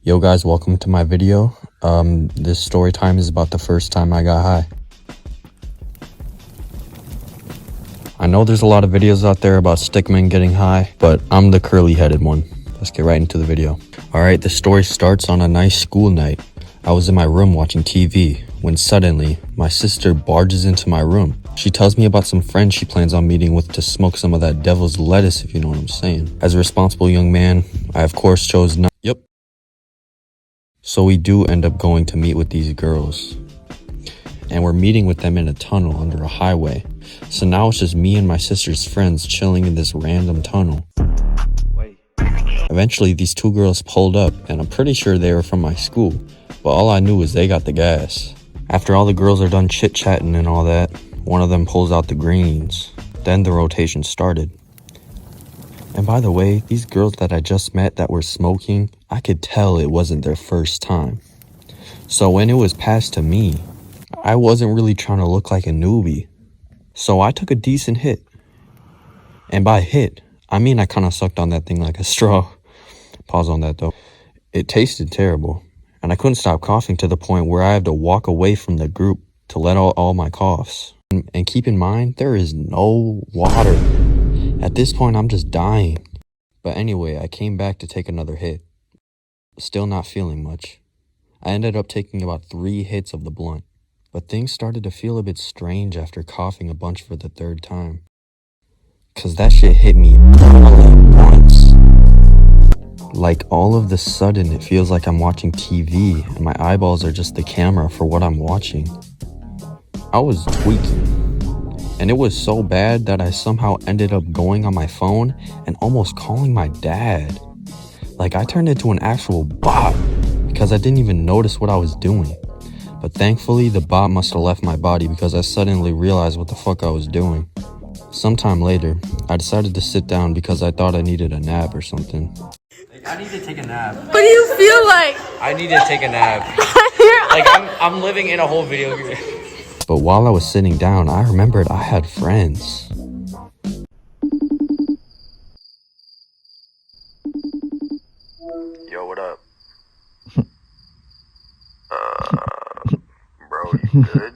Yo guys, welcome to my video. This story time is about the first time I got high. I know there's a lot of videos out there about stickmen getting high, but I'm the curly headed one. Let's get right into the video. Alright, the story starts on a nice school night. I was in my room watching TV when suddenly my sister barges into my room. She tells me about some friends she plans on meeting with to smoke some of that devil's lettuce, if you know what I'm saying. As a responsible young man, I of course chose not. Yep. So we do end up going to meet with these girls. And we're meeting with them in a tunnel under a highway. So now it's just me and my sister's friends chilling in this random tunnel. Eventually, these two girls pulled up, and I'm pretty sure they were from my school, but all I knew was they got the gas. After all the girls are done chit-chatting and all that, one of them pulls out the greens. Then the rotation started. And by the way, these girls that I just met that were smoking, I could tell it wasn't their first time. So when it was passed to me, I wasn't really trying to look like a newbie. So I took a decent hit. And by hit, I mean I kind of sucked on that thing like a straw. Pause on that though. It tasted terrible. And I couldn't stop coughing to the point where I had to walk away from the group to let out all my coughs. And keep in mind, there is no water. At this point, I'm just dying. But anyway, I came back to take another hit. Still not feeling much. I ended up taking about 3 hits of the blunt. But things started to feel a bit strange after coughing a bunch for the 3rd time. Cause that shit hit me all at once. Like all of the sudden, it feels like I'm watching TV and my eyeballs are just the camera for what I'm watching. I was tweaking. And it was so bad that I somehow ended up going on my phone and almost calling my dad. Like I turned into an actual bot because I didn't even notice what I was doing. But thankfully, the bot must have left my body because I suddenly realized what the fuck I was doing. Sometime later, I decided to sit down because I thought I needed a nap or something. I need to take a nap. What do you feel like? I need to take a nap. Like I'm living in a whole video game. But while I was sitting down, I remembered I had friends. Yo, what up? Bro, you good?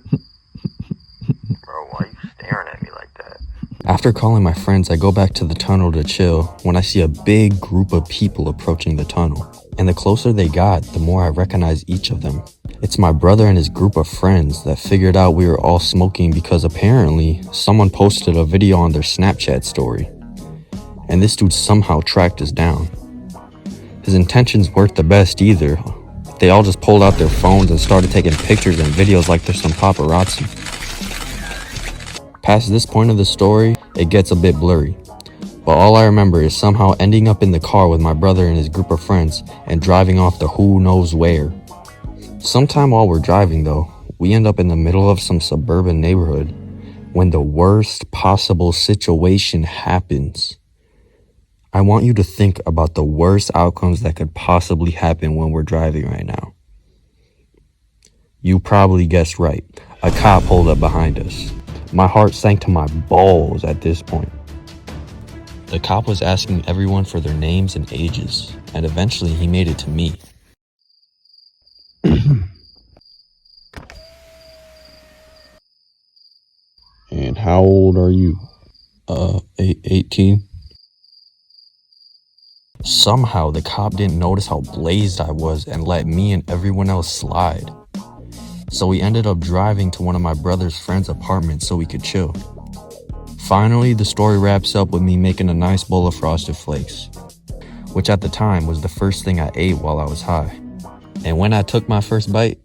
Bro, why you staring at me like that? After calling my friends, I go back to the tunnel to chill when I see a big group of people approaching the tunnel. And the closer they got, the more I recognize each of them. It's my brother and his group of friends that figured out we were all smoking because apparently someone posted a video on their Snapchat story. And this dude somehow tracked us down. His intentions weren't the best either. They all just pulled out their phones and started taking pictures and videos like they're some paparazzi. Past this point of the story, it gets a bit blurry. But all I remember is somehow ending up in the car with my brother and his group of friends and driving off to who knows where. Sometime while we're driving though, we end up in the middle of some suburban neighborhood when the worst possible situation happens. I want you to think about the worst outcomes that could possibly happen when we're driving right now. You probably guessed right. A cop pulled up behind us. My heart sank to my balls at this point. The cop was asking everyone for their names and ages, and eventually he made it to me. And how old are you? 18. Somehow the cop didn't notice how blazed I was and let me and everyone else slide. So we ended up driving to one of my brother's friend's apartments so we could chill. Finally, the story wraps up with me making a nice bowl of Frosted Flakes, which at the time was the first thing I ate while I was high. And when I took my first bite,